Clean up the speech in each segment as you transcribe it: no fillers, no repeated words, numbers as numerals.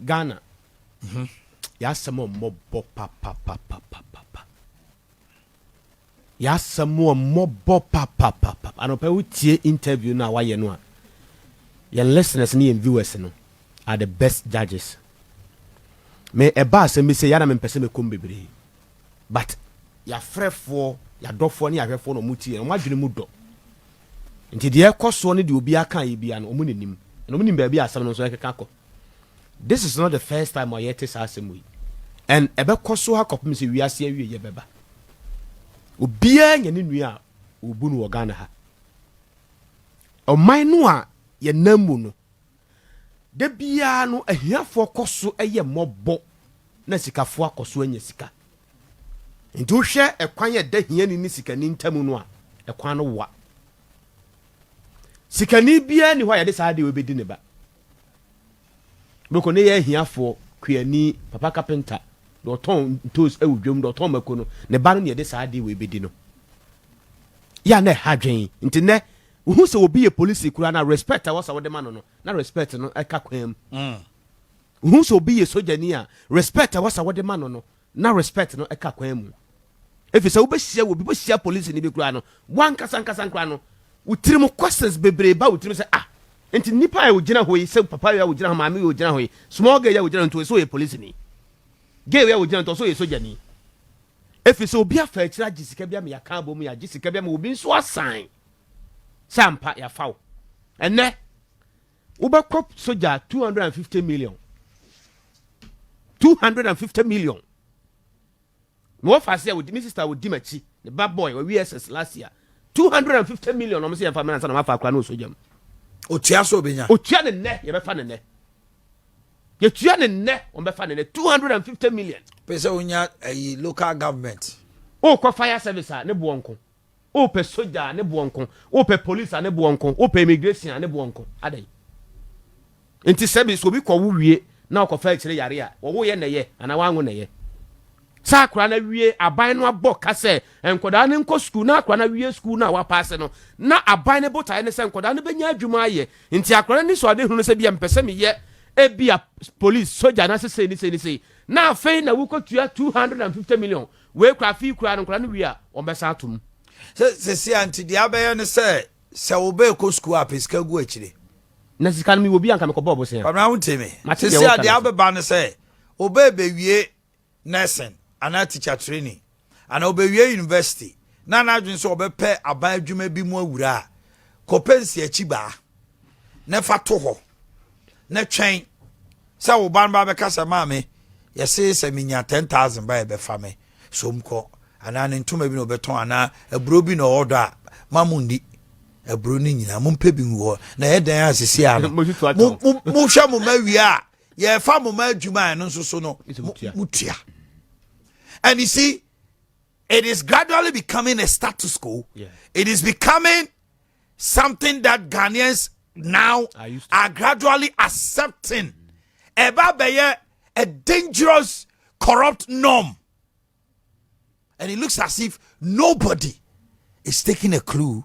Ghana. Ya samo mobo papa. Ya samo mobo papa. Anope utie interview na waye no a. Your listeners ni viewers no are the best judges. Me eba se me say ya na me pese me kom bebre. But ya frefo, ya dofo ni ya hwefo no mutie no madwene mu do. Nti de ekoso ne de obi aka ye bia no omunenim. No munim ba bia asam no so ekeka ko. This is not the first time I yet is asem. And ebe koso ha kopem se wiase awie ye beba. Obia nya ne nua obu no Ghana ha. Oman no a ye namu no. De bia no ahiafo koso eye mobo na sikafo akoso anya sika. Nti wo hwe ekwan ye da hiani ni sika ni ntamu no a ekwan no wa. Sika ni bia ni ho ya de saade we bedi ne ba. Boko ne ye hiafo kuani papa carpenter do ton toes ewudwom do ton makono ne ba no ne de saade we bedi no. Ya na hadwen nti ne who se obi ye police kura na respect awasa wo de ma no na respect no eka kwam who se obi ye sojani a respect awasa wo de ma no na respect no eka kwam efi se wo be hia wo bi bo hia police ni bi kura no wan kasa kura no utirim questions bebre ba utirim se enti nipa e ogina hoyi se papa ya ogina maame ya ogina hoyi small girl ya ogina nto so ye police ni girl ya ogina nto so ye sojani efi se obi afa akira gisika bia me ya kan bo mu ya gisika bia me obi nso asan sampa ya faw ene ubakop soja 250 million no fast with my sister with Dimachi the bad boy we SS last year 250 million no say ya family na fa akra no soja otua so benya otua ne ne ye be fa ne ne ye tua ne ne on be fa ne ne 250 million pese onya local government o ko fire service ne buonko o pe soja ne buonko o pe police ne buonko o pe immigration ne buonko adai enti service obi ko wo wie na o ko fa kire yare a wo ye ne ye ana wanwo ne ye sakra na wie aban no aboka se enkoda ne nko school na akra na wie school na wa pass no na aban ne botae ne se enkoda ne benya adwuma aye enti akra ne so ade hunu se bia mpese me ye ebia police soja na se ni na afei na wo ko tua 250 million we kra fi kra no kra no wie a o besa atum se anti dia be ne se wo be ko school apeska gu akire na sika no mi obi anka me ko bobo se pa na wuntemi se dia be ba ne se obe be wie nursing ana teacher training ana obewie university na adwin so obepe aban adwuma bi mu awura kopensi achiba na fa to ho na twen sa wo ban ba be kasa maame yese se minya 10,000 ba be fa me so mko ana ne ntoma bi no beton ana aburo bi no order a mamundi aburo ni nyina mumpe bi wo na ye dan asisi a mo hwa mo mawie a ye fa mo ma adwuma no so no mutua. And you see, it is gradually becoming a status quo. Yeah. It is becoming something that Ghanaians now are gradually accepting. A dangerous, corrupt norm. And it looks as if nobody is taking a clue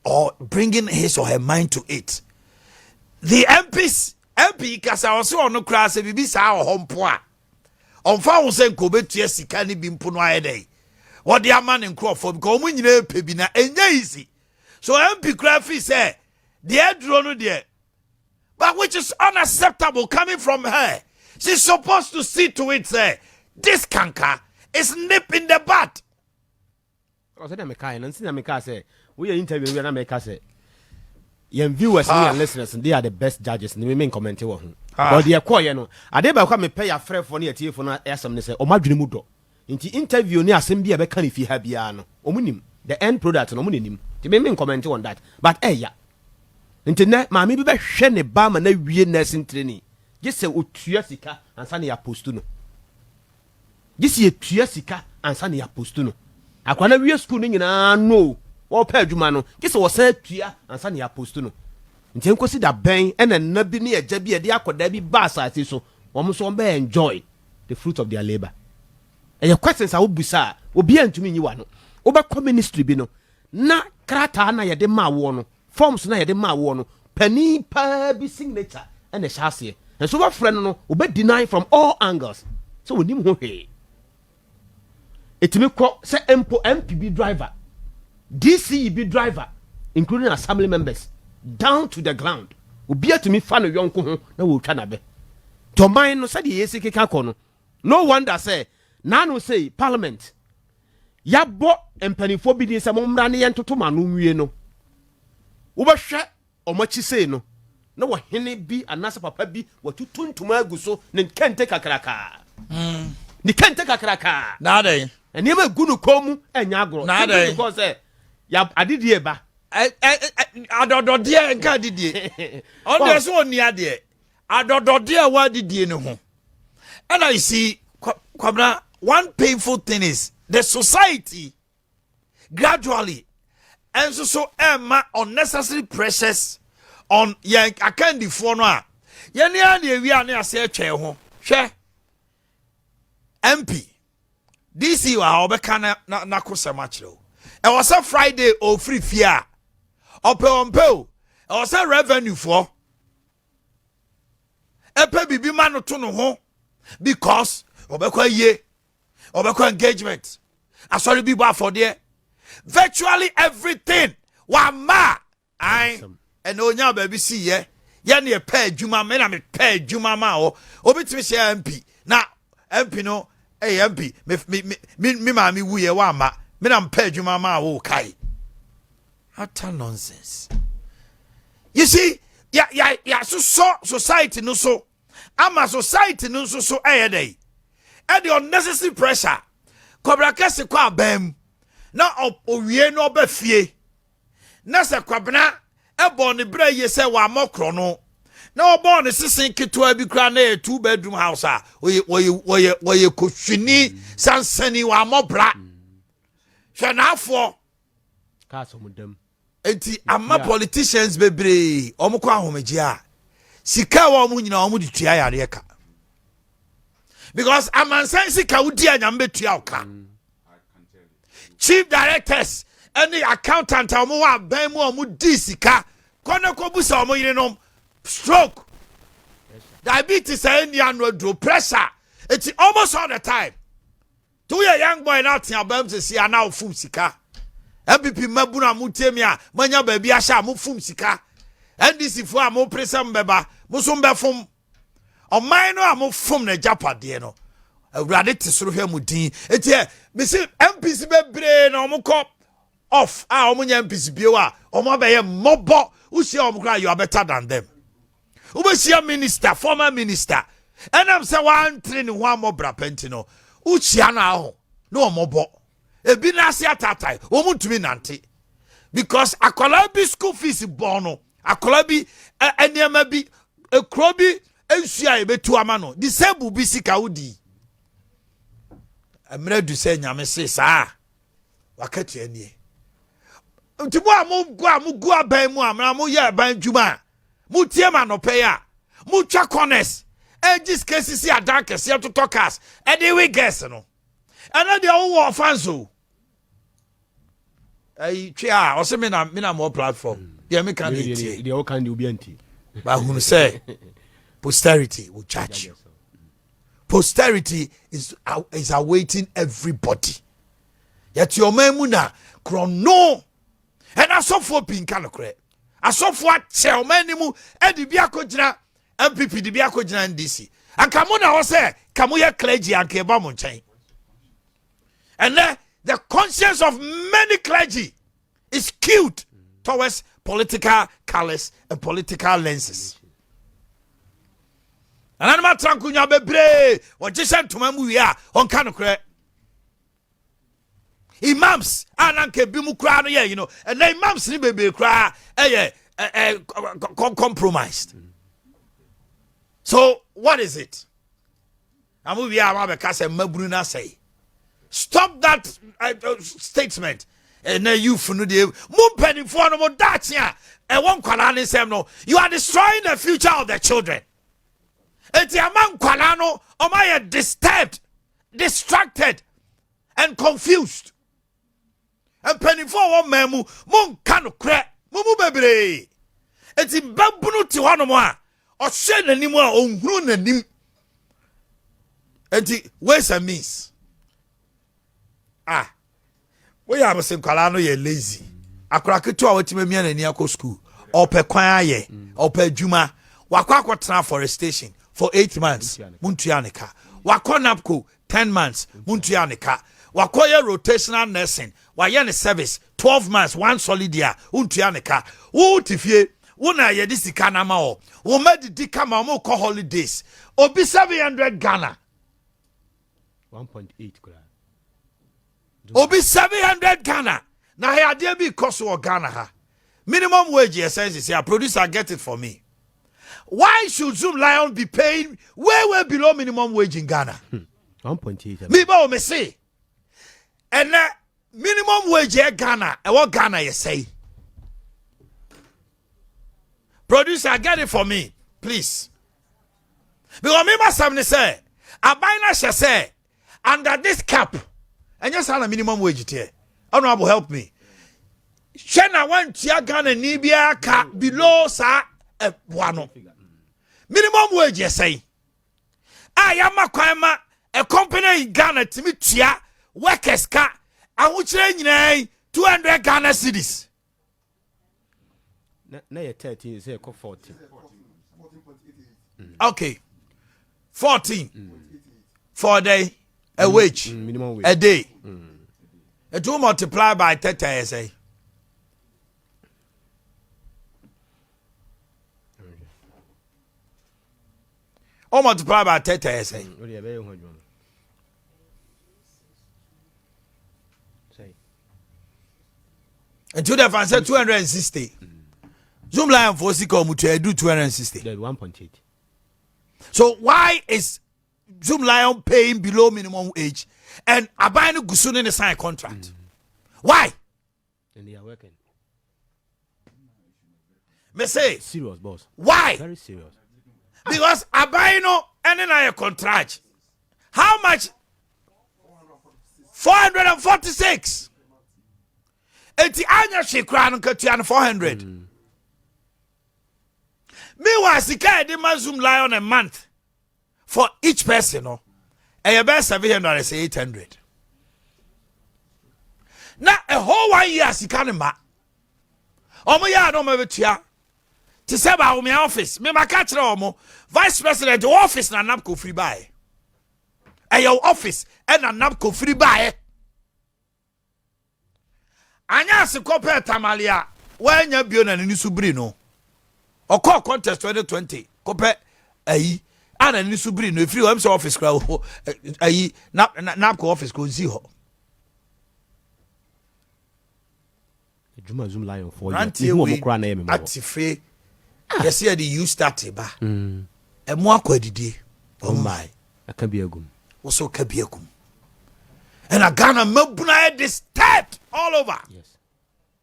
or bringing his or her mind to it. The MP, kasa also on no class, bibisa home poa. On fa won se nko betua sika ni bi mpo no ayedai wo de ama ne nkrofo because omu nyina epebi na enya easy so MP Krafi say the adro no there but which is unacceptable coming from her. She's supposed to see to it say this canker is nip in the butt. O say na me kai na nsi na me kai say we interview we na me kai say your viewers and listeners they are the best judges and we make comment wo ho but the call no ade ba kwa me pay ya frɛ fo na tie fo na asem ne sɛ o madwene mu dɔ nti interview ni asem bia be ka ne fi ha bia no omunim the end product no omunim ti me make comment on that but ya nti ne maame bi be hwɛ ne ba ma na wie nursing training gise otua sika ansa ne ya post no gise otua sika ansa ne ya post no akwa na wie school ni nyina no wo pa adwuma no gise wo sa tua ansa ne ya post no nti enkosi da ben ena na bi ne agya bi de akoda bi ba asase so wo so be enjoy the fruit of their labor e your questions a obusa obi antumi nyi wa no wo ba ministry bi no na krata na ye de ma wo no forms na ye de ma wo no pani pa bi signature ena hyase and so what friend no obe deny from all angles so we nim ho hwe etimi kɔ say MPB driver DCEB driver including assembly members down to the ground obi atumi fa no yonko ho na wo twa na be to man no say the yesi keka kɔ no wonder say nanu say parliament yabo empanifo bi din say momra ne yentoto ma no nwie no wo behwe omachi say no na wo hene bi anasa papa bi watutuntuma agu so ne kente kakraka ni kente kakraka na dey eni ma gu no komu enya agro na dey because ya adidie ba adododie nka adidie on dey so oni ade adododie wa adidie ne ho and I see Kwabena, one painful thing is the society gradually and so unnecessary pressures on young akandi for no yani we are near say che ho hwe MP DC wa obeka na kosema kire e was a Friday or free fear opel e was a revenue for epe bibi ma no to no ho because obekwa ye obekwa engagement asori bi ba for there virtually everything wa ma ai and onya baby see ye na e pa adwuma me na me pa adwuma ma o obetimi se MP na MP no MP me ma me wuye wa ma me na pa adwuma ma wo kai utter nonsense. You see ya so society no so ama society no so dey and the unnecessary pressure Kwabena kese kwa bam na owie no ba fie na se Kwabena ebo ne bra ye se wa mokro no na obo ne sisen ketewa bi kra na 2-bedroom house a oye kohwini sansani wa mobra hwe na afo ka so mudam enti ama politicians bebre omukọ ahomeji a sika wa omu nyina omu di tua yare ka because amansan sika wudi anyam betua oka chief directors any accountant omu wa ban mu omu di sika kono ko busa omu yire no stroke diabetes and no pressure it's almost all the time to your young boy not in abam to see now fum sika MPP mabuna mutemi a manya baby asha mu fum sika NDC fo a mo presem beba mo so mbe fum o man no a mo fum na japade no awurade tesoro hwe mu din etie me se MPC bebre na mo kop off a o mo nya MPC bio a o mo be ye mobo usia o mo kra you are better than them ubesia minister former minister and am say one train one more brapenti no uchia na ho no o mobo ebi na ase atatai o mutumi nante because akola bi school fees bono akola bi eniema bi ekro bi ensua ebetu ama no disabled bi sika wudi amre du se nyame se saa wakati anie ntibo amugu aban mu amra mu ye ban djuma mu tie ma no pe ya mu twa corners ejis cases ya dark se to talkers e dey we guess no and they all war fans o ai twa o se me na more platform they make can it they all can do be anti but who say posterity will judge you. Posterity is awaiting everybody. Yet your memuna chrono and I saw for pin canocre. I saw for tell menimu and the biakojina MPP the biakojina and DC. And Kamuna was say Kamuya clergy and Kebamon chain. And then the conscience of many clergy is skewed towards political colors and political lenses. And I'm not tranquil bebre or just sent to my movie on canocre. Imams ananke bimu kra no you know and the imams ni bebe kra compromised. So what is it? Amu we are be kase mabruna say. Stop that statement. And then you funu de mo penifo no mo datia e won kwala ni sem no you are destroying the future of the children. Eti aman kwala no o ma disturbed, distracted and confused. And penny for one memu, mon cano crack, mumu bebre. Eti babunu ti one more. ɔhwɛ n'anim a ɔnhuru n'anim enti ways and means we are saying kwala no ye lazy akora keto a watime mia n'ani akɔ school ɔpɛ kwan ayɛ ɔpɛ adwuma wakɔ akɔtena forestation for 8 months muntua ne ka wakɔ napco 10 months muntua ne ka wakɔ yɛ rotational nursing wayɛ ne service 12 months one solid year untua ne ka wo tifie wo na yɛ de sika na ma wo wo medidi kama mo kɔ holidays obi 700 Ghana 1.8 kura obi 700 Ghana na he ade bi cost wo Ghana ha minimum wage essence say producer get it for me. Why should Zoom Lion be paying way below minimum wage in Ghana? 1.8 me ba o me say and minimum wage in Ghana e what Ghana you say producer get it for me please because me must have say abina shall say under this cap and just have a minimum wage here. Honorable help me. Shena one tia Ghana nibia ka below sa one minimum wage you say I am a kwama a company in Ghana to me tia workers ka I would change 200 Ghana cedis. Na ye 13 say 14. Okay. 14 for a day a wage minimum wage a day. It will multiply by 30 I say. Or multiply by 30 I say. And to the fan said 260. Zoom Lion for Siko Mutu do 260. 1.8. So why is Zoom Lion paying below minimum wage and Abino Gusun in a sign contract? Why? And they are working. Me say Serious, boss. why? Very serious. Because Abino and then I contract. How much? 446. Eti anya shekran katian 400. Meanwhile, sika edi Zoom Lion a month for each person, no. And your best 700 say 800. Now a whole 1 year sika ne ma. Omo ya no me betua. Ti se ba my office, me maka kire omo vice president the office na napco free buy. And your office and na napco free buy. Anya se kope tamalia wanya bio na ni subri no. Oko contest 2020 kope ayi ana ni subri no free am office kra ayi napco office ko zi ho. Juma Zoom Lion for you mo kra na yemi atifre yes here the you start ba e mo akwadidi oh my aka bi agum wo so ka bi agum and a Ghana mabuna this state all over. Yes,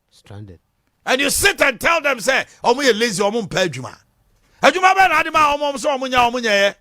stranded. And you sit and tell them say omo ye lazy omo mpa adwuma adwuma ba na ade ma omo so omo nya ye